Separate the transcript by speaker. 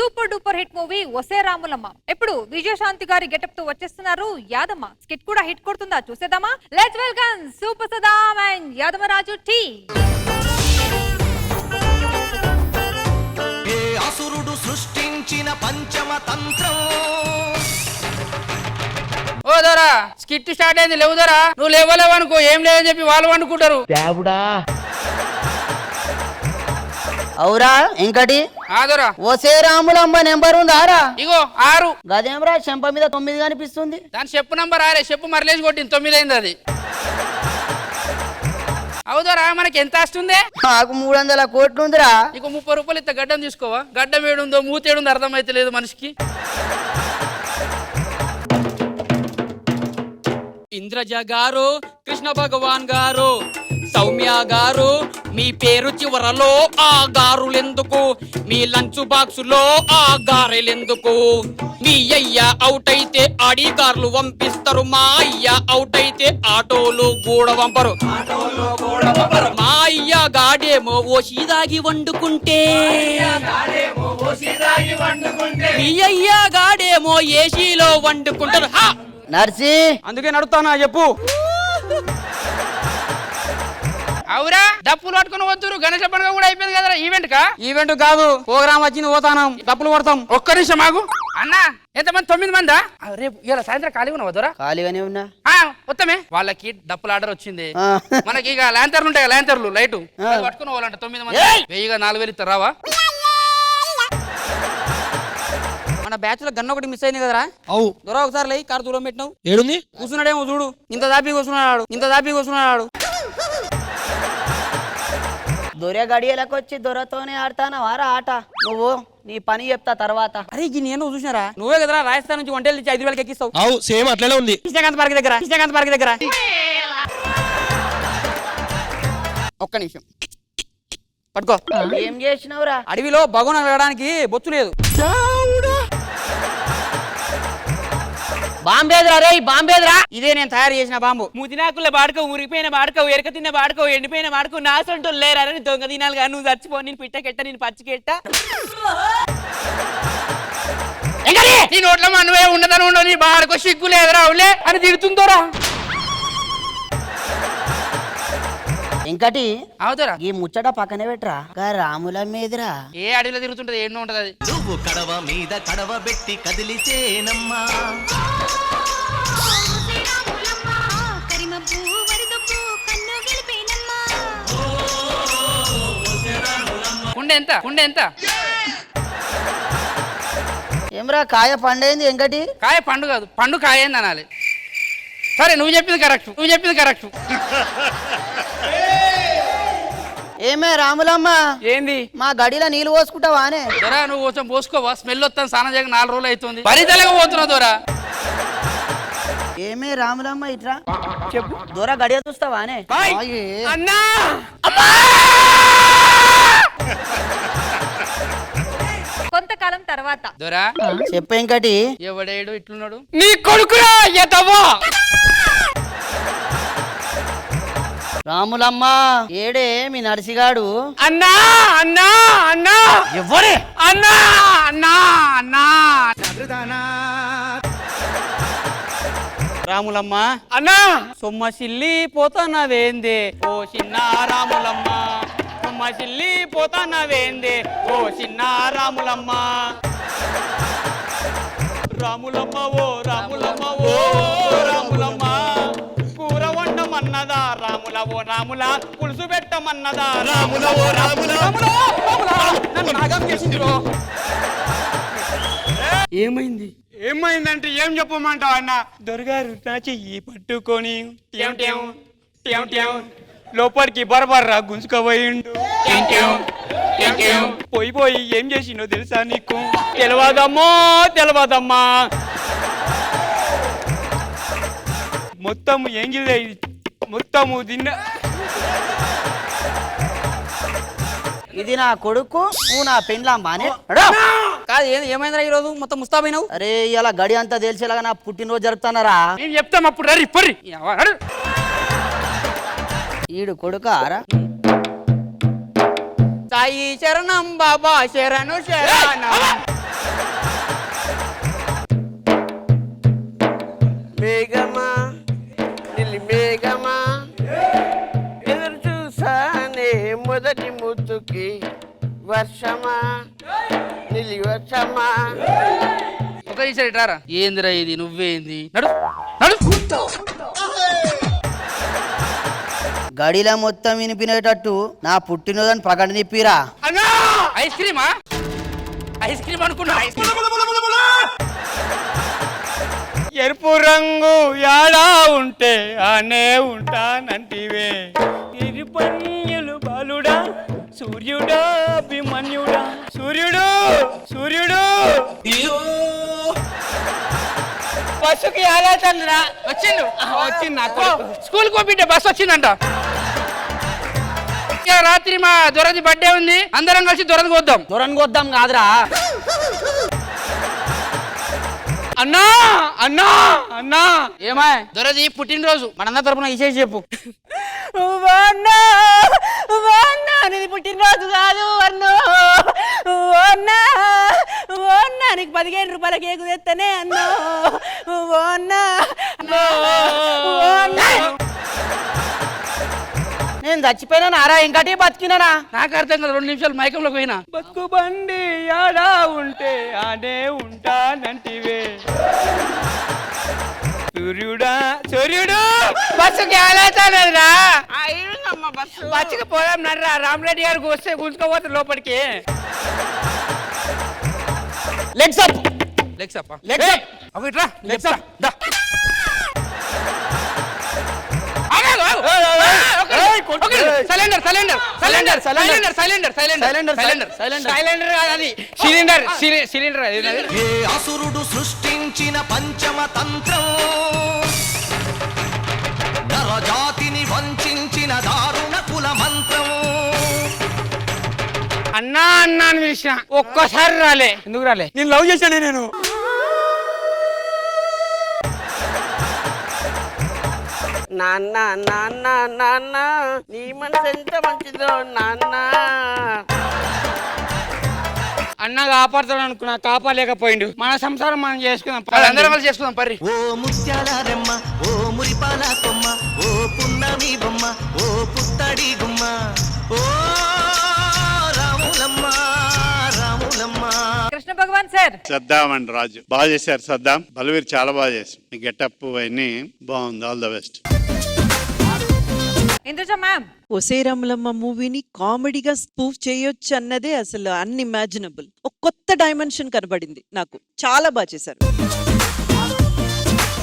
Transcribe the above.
Speaker 1: Super duper hit movie ఒసే రాములమ్మ. ఇప్పుడు విజయశాంతి గారి గెటప్ తో వచ్చేస్తున్నారు యాదమ్మ. స్కిట్ కూడా హిట్ కొడుతుందా చూసేద్దామా? Let's welcome super Saddam and Yadamaraju టీ.
Speaker 2: ఏ అసురుడు సృష్టించిన పంచమ తంత్రం.
Speaker 3: ఓ దొరా స్కిట్ స్టార్ట్ అయింది, లేవు దొరా. నువ్వు లేవలేవనుకో, ఏం లేదని చెప్పి వాళ్ళు వండుకుంటారు.
Speaker 4: అవురా ఇంకటి
Speaker 3: ఆదరా
Speaker 4: ఒసే రాములమ్మ నెంబర్ ఉందారా?
Speaker 3: ఇగో 6.
Speaker 4: గదేమ్రా చెంప మీద 9 కనిపిస్తుంది.
Speaker 3: దాని చెప్పు నంబర్ 6. చెప్పు మరలేసి కొట్టింది 9 అయింది అది. అవుదరా మనకి ఎంత వస్తుంది?
Speaker 4: నాకు 300 కోట్లు ఉందిరా.
Speaker 3: నీకు 30 రూపాయలు ఇస్తా, గడ్డం తీసుకోవా? గడ్డం ఏడుందో మూతి ఏడుందో అర్థమైతే లేదు మనిషికి.
Speaker 5: ఇంద్రజ గారు, కృష్ణ భగవాన్ గారు, సౌమ్య గారు, మీ పేరు చివరలో ఆ గారులెందుకు? మీ లంచ్ బాక్స్ లో ఆ గారెలెందుకు? మీ అయ్య అవుట్ అయితే ఆడి కార్లు పంపిస్తారు, మా అయ్య అవుట్ అయితే ఆటోలు కూడా పంపరు. మా అయ్య గాడేమో ఓసిదాగి వండుకుంటే, మీ అయ్య గాడేమో ఏసీలో వండుకుంటారు.
Speaker 4: నర్సి
Speaker 5: అందుకే నడుస్తానా చెప్పు.
Speaker 3: అవురా డప్పులు పట్టుకుని వద్దురు. గణేష పండుగ కూడా అయిపోయింది కదరా.
Speaker 5: ఈవెంట్ కాదు, ప్రోగ్రామ్ వచ్చింది, పోతాను, డప్పులు కొడతాం.
Speaker 3: ఒక్క నిమిషం ఆగు అన్నా. ఎంతమంది? 9 మందా? రేపు ఇలా సాయంత్రం ఖాళీగా ఉన్నావు వద్దురా?
Speaker 4: ఖాళీగానే ఉన్నా.
Speaker 3: మొత్తమే వాళ్ళకి డప్పులు ఆర్డర్ వచ్చింది. మనకి ఇక ల్యాంతర్లు ఉంటాయి, ల్యాంతర్లు లైటు పట్టుకుని పోవాలంట 9 మంది. 1000గా 4000 ఇస్తారు. రావా?
Speaker 5: మన బ్యాచ్ లో గన్న ఒకటి మిస్ అయింది కదరా?
Speaker 6: అవు
Speaker 5: దొర ఒకసారి లై కారు దూరం పెట్టినావు.
Speaker 6: ఏడుంది?
Speaker 5: కూర్చున్నాడేమో చూడు. ఇంత దాపి కూర్చున్నాడు.
Speaker 4: దొర గడియలకు వచ్చి దొరతోనే ఆడతానా వారా ఆట? నువ్వు నీ పని చెప్తా తర్వాత.
Speaker 5: అరే ఇది నేను చూసినారా? నువ్వే కదరా రాజస్థాన్ నుంచి వంటలు ఇచ్చి 5,000 ఎక్కిస్తావు.
Speaker 6: అవు సేమ్ అట్లనే ఉంది.
Speaker 5: కృష్ణకాంత్ పార్క్ దగ్గర ఒక్క నిమిషం పట్టుకో.
Speaker 4: ఏం చేసినావురా?
Speaker 5: అడవిలో భగవన్ వెళ్ళడానికి బొత్తు లేదు.
Speaker 4: బాంబేదిరా రే, బాంబేదిరా.
Speaker 5: ఇదే నేను తయారు చేసిన బాంబు.
Speaker 7: ముదినాకుల బాడుకో, ఉరిపోయిన బాడుకో, ఎరక తిన్న బాడుకో, ఎండిపోయిన బాడుకో, నాసంటూ లేరని దొంగ తినాలిగా. నువ్వు చచ్చిపో, నేను పిట్టకెట్ట, నేను పచ్చికెట్ట.
Speaker 3: నీ నోట్లో మనవే ఉండదని ఉండవు, నీ బాడుకో సిగ్గు లేదురా అవులే అని తిడుతుందోరా.
Speaker 4: ఇంకటి
Speaker 3: అవుతారా
Speaker 4: ఈ ముచ్చట పక్కనే పెట్టరా. రాముల మీదరా
Speaker 3: ఏ అడవిలో తిరుగుతుంటది, ఎన్నో ఉంటది అది.
Speaker 2: నువ్వు కడవ మీద కడవ పెట్టి కదిలితేనమ్మా.
Speaker 3: కుండ ఎంత?
Speaker 4: ఏమ్రా కాయ పండైంది ఎంకటి?
Speaker 3: కాయ పండు కాదు, పండు కాయ ఏంది అనాలి. సరే నువ్వు చెప్పింది కరెక్ట్.
Speaker 4: ఏమే రాములమ్మ,
Speaker 5: ఏంది?
Speaker 4: మా గడిలో నీళ్ళు పోసుకుంటావానే?
Speaker 3: దొరా నువ్వు కొంచెం పోసుకోవా? స్మెల్ వస్తాను, స్నానం చేయక 4 రోజులు అవుతుంది. పరితలగా పోతున్నావు దొరా.
Speaker 4: ఏమే రాములమ్మ ఇట్రా చెప్పు. దూర గడియ చూస్తావానే?
Speaker 5: అన్నా
Speaker 1: కొంతకాలం తర్వాత
Speaker 3: దొరా
Speaker 4: చెప్పు ఇంకటి.
Speaker 3: ఎవడేడు ఇట్లున్నాడు?
Speaker 5: నీ కొడుకురా ఎదవా.
Speaker 4: రాములమ్మ ఏడే మీ నర్సిగాడు?
Speaker 5: అన్నా
Speaker 4: ఎవరే?
Speaker 5: అన్నా రాములమ్మ అన్నా సొమ్మసిల్లి పోతానవేందే ఓ చిన్న రాములమ్మ. సొమ్మసిల్లి పోతానవేందే ఓ చిన్న రాములమ్మ. రాములమ్మ ఓ రాములమ్మ. కూర వండమన్నదా రాముల పులుసు పెట్టమన్నదా రాముల. నన్ను నాగం చేసింది. ఏమైందంటే ఏం చెప్పమంటావు అన్న? దొరగారు నా చెయ్యి పట్టుకొని లోపలికి బరబర్రా గుంజుకపోయిండు. పోయి ఏం చేసిండో తెలుసా నీకు? తెలవదమ్మా. మొత్తము ఎంగిల్ మొత్తము తిన్న.
Speaker 4: ఇది నా కొడుకు, నువ్వు నా పెండ్లాంబానే.
Speaker 5: కాదు ఏమైందిరా ఈ రోజు మొత్తం ముస్తాబైనావు?
Speaker 4: అరే ఇలా గడి అంతా తెలిసేలాగా నా పుట్టినరోజు జరుపుతానరా.
Speaker 3: నేను చెప్తాం అప్పుడు రీ పొర్రి.
Speaker 4: ఈడు కొడుక ఆరా.
Speaker 5: సాయి శరణం బాబా శరణు శరణం.
Speaker 6: మేఘమా నిలి మేఘమా ఎదురు చూసానే మొదటి ముద్దుకి వర్షమా నిలి వర్షమా.
Speaker 3: ఒక ఈసారి ఇటారా. ఏందిరా ఇది, నువ్వేంది? నడు నడు.
Speaker 4: గడిలో మొత్తం వినిపినేటట్టు నా పుట్టినరోజు ప్రకటన చెప్పిరా.
Speaker 3: అన్నా ఐస్ క్రీమా? ఐస్ క్రీమ్ అనుకున్నా. ఐస్ క్రీమ్
Speaker 5: ఎరుపు రంగు యాడా ఉంటే ఆనే ఉంటానంటివే తిరుపన్యులు బాలుడా సూర్యుడా అభిమన్యుడా సూర్యుడు సూర్యుడు బస్సుకి ఆలోచనరా
Speaker 3: వచ్చిండు.
Speaker 5: వచ్చింది నాకు
Speaker 3: స్కూల్ కు బిడ్డ బస్ వచ్చిందంట. ఇక రాత్రి మా దొరది బర్త్డే ఉంది, అందరం కలిసి దొరది కొద్దాం.
Speaker 5: దూరం కొద్దాం కాదురా. అన్నా అన్నా అన్నా ఏమా
Speaker 3: దొరది పుట్టినరోజు.
Speaker 5: మనందరి తరపున ఇచ్చేసి చెప్పు.
Speaker 7: నీది పుట్టినరోజు కాదు అన్నో. నీకు 15 రూపాయల కేకు తెస్తానే అన్నో.
Speaker 4: నేను చచ్చిపోయినా నారా ఇంకటి బతికినానా?
Speaker 3: నాకు అర్థం కదా, 2 నిమిషాలు మైకంలోకి పోయినా.
Speaker 5: బతుకు బండి ఆడా ఉంటే ఆనే ఉంటానంటివే సూర్యుడా సూర్యుడు బస్సుకి ఆలోచనరా. బస్సుకి పోదాం నర్రా. రామరెడ్డి గారికి వస్తే గుంజుకోపోతే లోపలికి. లెగ్స్ అప్
Speaker 3: లెగ్స్ అప్ప.
Speaker 5: లెగ్స్ అప్
Speaker 3: అవి ఇట్రా.
Speaker 5: లెగ్స్ అప్ దా.
Speaker 3: సైలెండర్ సైలెండర్ సైలెండర్ సైలెండర్ సైలెండర్ సైలెండర్ సైలెండర్
Speaker 5: సైలెండర్ కాదు సిలిండర్ సిలిండర్.
Speaker 2: ఏ అసురుడు సృష్టించిన పంచమ తంత్రం, నరజాతిని వంచిన దారుణ కుల మంత్రం.
Speaker 5: అన్నా అన్నా అని పిలిచిన ఒక్కసారి రాలే. ఎందుకు రాలే? నేను లవ్ చేశాను. నేను
Speaker 6: నాన్న నాన్న నాన్న నీ మనసు ఎంత మంచిదో నాన్న.
Speaker 5: అన్న కాపాడుతాడు అనుకున్నా, కాపాడలేకపోయిండు. మన సంసారం మనం చేసుకుందాం.
Speaker 3: అందరం కలిసి చేసుకుందాం పర్రి.
Speaker 2: ఓ ముత్యాల రెమ్మ, ఓ మురిపాల కొమ్మ, ఓ పున్నమి బొమ్మ, ఓ పుత్తడి గుమ్మ, ఓ రాములమ్మ రాములమ్మ.
Speaker 1: కృష్ణ భగవాన్ సార్.
Speaker 8: సద్దాం అండ్ రాజు బాగా చేశారు. సద్దాం బలవీర్ చాలా బాగా చేశారు. మీ గెటప్ అవన్నీ బాగుంది. All the best.
Speaker 1: Indraja ma'am.
Speaker 9: ఒసే రాములమ్మ మూవీని కామెడీగా స్పూఫ్ చేయొచ్చు అన్నదే అసలు అన్ఇమాజినబుల్. ఒక కొత్త డైమెన్షన్ కనబడింది నాకు. చాలా బాగా చేశారు.